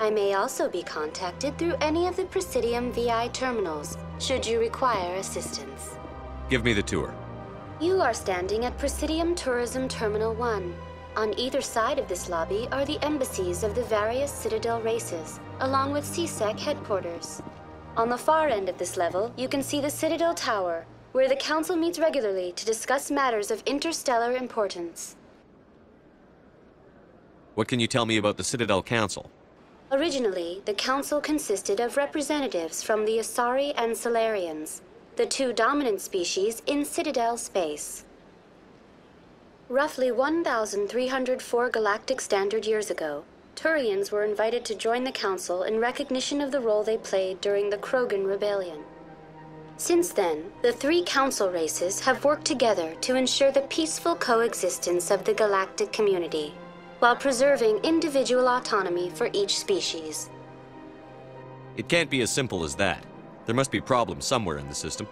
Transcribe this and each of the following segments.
I may also be contacted through any of the Presidium VI terminals, should you require assistance. Give me the tour. You are standing at Presidium Tourism Terminal 1. On either side of this lobby are the embassies of the various Citadel races, along with CSEC headquarters. On the far end of this level, you can see the Citadel Tower, where the Council meets regularly to discuss matters of interstellar importance. What can you tell me about the Citadel Council? Originally, the Council consisted of representatives from the Asari and Solarians, the two dominant species in Citadel space. Roughly 1,304 galactic standard years ago, Turians were invited to join the Council in recognition of the role they played during the Krogan Rebellion. Since then, the three Council races have worked together to ensure the peaceful coexistence of the galactic community, while preserving individual autonomy for each species. It can't be as simple as that. There must be problems somewhere in the system.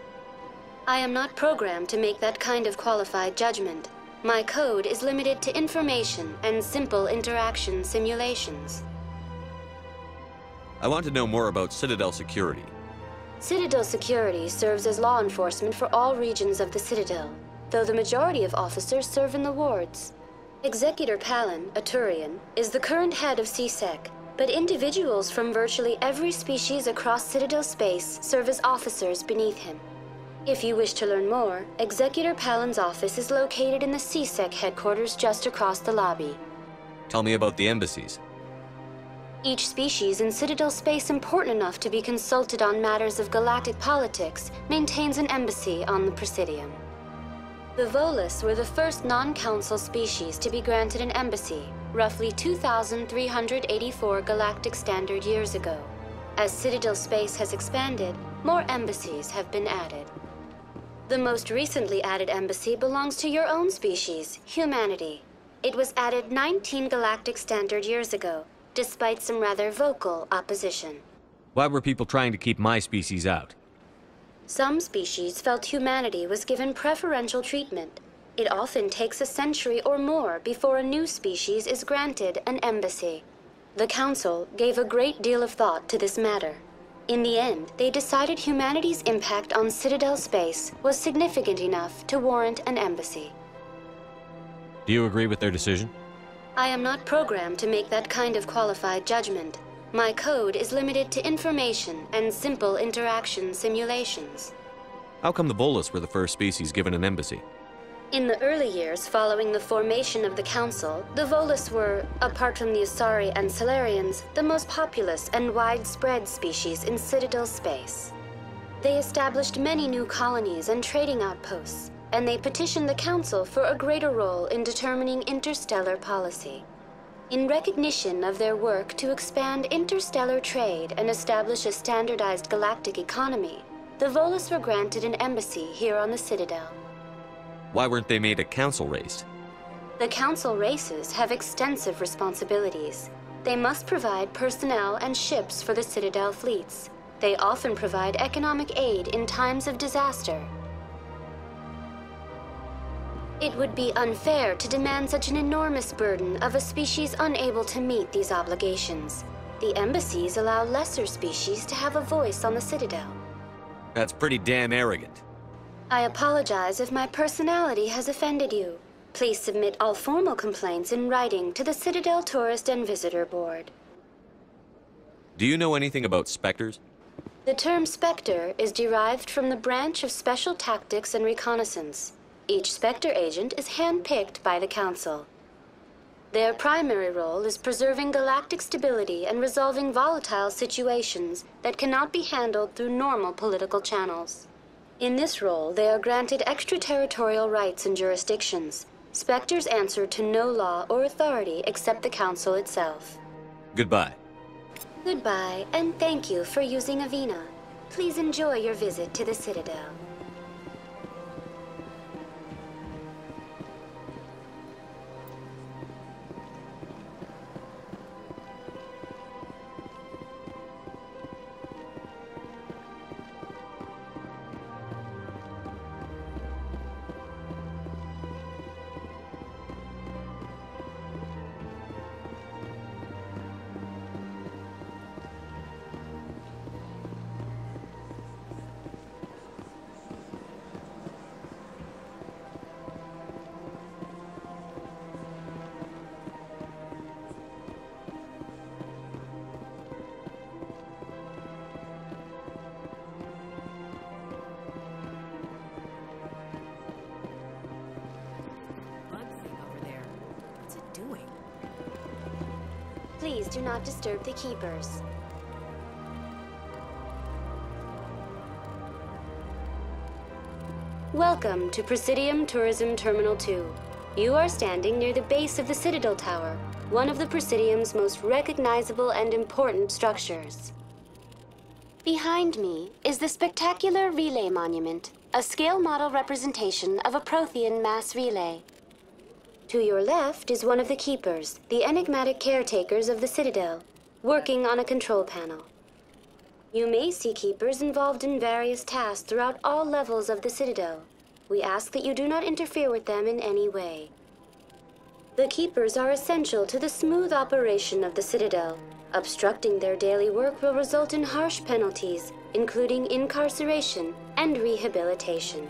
I am not programmed to make that kind of qualified judgment. My code is limited to information and simple interaction simulations. I want to know more about Citadel security. Citadel security serves as law enforcement for all regions of the Citadel, though the majority of officers serve in the wards. Executor Palin, a Turian, is the current head of CSEC, but individuals from virtually every species across Citadel space serve as officers beneath him. If you wish to learn more, Executor Palin's office is located in the CSEC headquarters just across the lobby. Tell me about the embassies. Each species in Citadel space important enough to be consulted on matters of galactic politics maintains an embassy on the Presidium. The Volus were the first non-council species to be granted an embassy, roughly 2,384 galactic standard years ago. As Citadel space has expanded, more embassies have been added. The most recently added embassy belongs to your own species, humanity. It was added 19 galactic standard years ago, despite some rather vocal opposition. Why were people trying to keep my species out? Some species felt humanity was given preferential treatment. It often takes a century or more before a new species is granted an embassy. The Council gave a great deal of thought to this matter. In the end, they decided humanity's impact on Citadel space was significant enough to warrant an embassy. Do you agree with their decision? I am not programmed to make that kind of qualified judgment. My code is limited to information and simple interaction simulations. How come the Volus were the first species given an embassy? In the early years following the formation of the Council, the Volus were, apart from the Asari and Solarians, the most populous and widespread species in Citadel space. They established many new colonies and trading outposts, and they petitioned the Council for a greater role in determining interstellar policy. In recognition of their work to expand interstellar trade and establish a standardized galactic economy, the Volus were granted an embassy here on the Citadel. Why weren't they made a council race? The Council races have extensive responsibilities. They must provide personnel and ships for the Citadel fleets. They often provide economic aid in times of disaster. It would be unfair to demand such an enormous burden of a species unable to meet these obligations. The embassies allow lesser species to have a voice on the Citadel. That's pretty damn arrogant. I apologize if my personality has offended you. Please submit all formal complaints in writing to the Citadel Tourist and Visitor Board. Do you know anything about specters? The term Spectre is derived from the branch of Special Tactics and Reconnaissance. Each Spectre agent is handpicked by the Council. Their primary role is preserving galactic stability and resolving volatile situations that cannot be handled through normal political channels. In this role, they are granted extraterritorial rights and jurisdictions. Spectres answer to no law or authority except the Council itself. Goodbye. Goodbye, and thank you for using Avina. Please enjoy your visit to the Citadel. Please do not disturb the keepers. Welcome to Presidium Tourism Terminal 2. You are standing near the base of the Citadel Tower, one of the Presidium's most recognizable and important structures. Behind me is the spectacular Relay Monument, a scale model representation of a Prothean mass relay. To your left is one of the keepers, the enigmatic caretakers of the Citadel, working on a control panel. You may see keepers involved in various tasks throughout all levels of the Citadel. We ask that you do not interfere with them in any way. The keepers are essential to the smooth operation of the Citadel. Obstructing their daily work will result in harsh penalties, including incarceration and rehabilitation.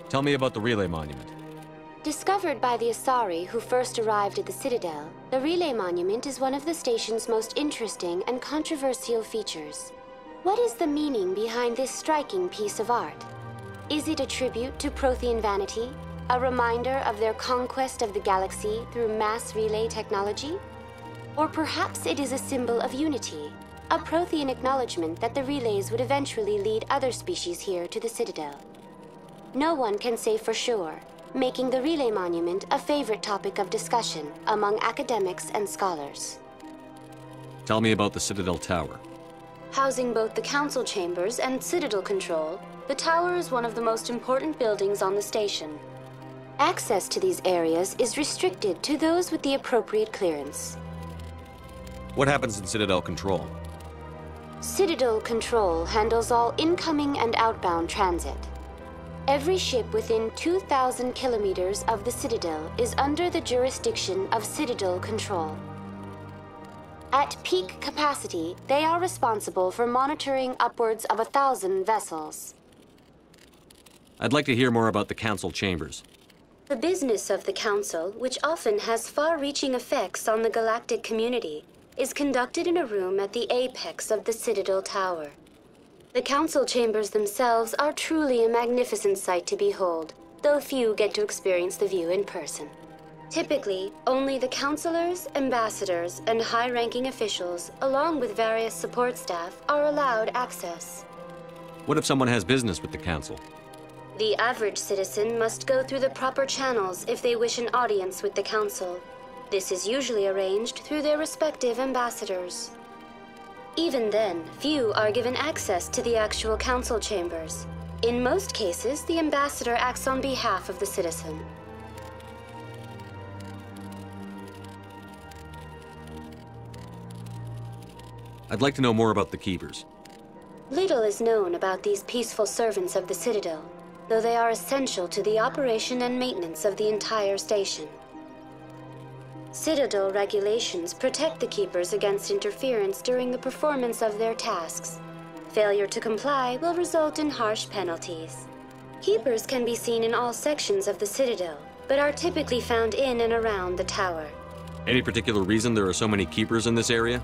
Tell me about the Relay Monument. Discovered by the Asari who first arrived at the Citadel, the Relay Monument is one of the station's most interesting and controversial features. What is the meaning behind this striking piece of art? Is it a tribute to Prothean vanity, a reminder of their conquest of the galaxy through mass relay technology? Or perhaps it is a symbol of unity, a Prothean acknowledgement that the relays would eventually lead other species here to the Citadel. No one can say for sure, making the Relay Monument a favorite topic of discussion among academics and scholars. Tell me about the Citadel Tower. Housing both the council chambers and Citadel control, the tower is one of the most important buildings on the station. Access to these areas is restricted to those with the appropriate clearance. What happens in Citadel Control? Citadel Control handles all incoming and outbound transit. Every ship within 2,000 kilometers of the Citadel is under the jurisdiction of Citadel Control. At peak capacity, they are responsible for monitoring upwards of 1,000 vessels. I'd like to hear more about the council chambers. The business of the Council, which often has far-reaching effects on the galactic community, is conducted in a room at the apex of the Citadel Tower. The council chambers themselves are truly a magnificent sight to behold, though few get to experience the view in person. Typically, only the councilors, ambassadors, and high-ranking officials, along with various support staff, are allowed access. What if someone has business with the council? The average citizen must go through the proper channels if they wish an audience with the council. This is usually arranged through their respective ambassadors. Even then, few are given access to the actual council chambers. In most cases, the ambassador acts on behalf of the citizen. I'd like to know more about the keepers. Little is known about these peaceful servants of the Citadel, though they are essential to the operation and maintenance of the entire station. Citadel regulations protect the keepers against interference during the performance of their tasks. Failure to comply will result in harsh penalties. Keepers can be seen in all sections of the Citadel, but are typically found in and around the tower. Any particular reason there are so many keepers in this area?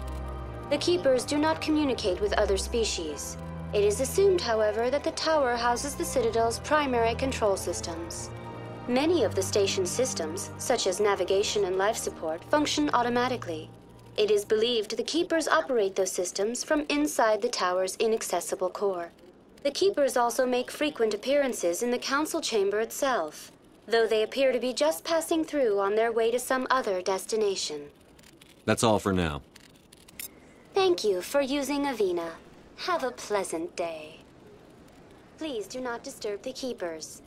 The keepers do not communicate with other species. It is assumed, however, that the tower houses the Citadel's primary control systems. Many of the station's systems, such as navigation and life support, function automatically. It is believed the keepers operate those systems from inside the tower's inaccessible core. The keepers also make frequent appearances in the council chamber itself, though they appear to be just passing through on their way to some other destination. That's all for now. Thank you for using Avina. Have a pleasant day. Please do not disturb the keepers.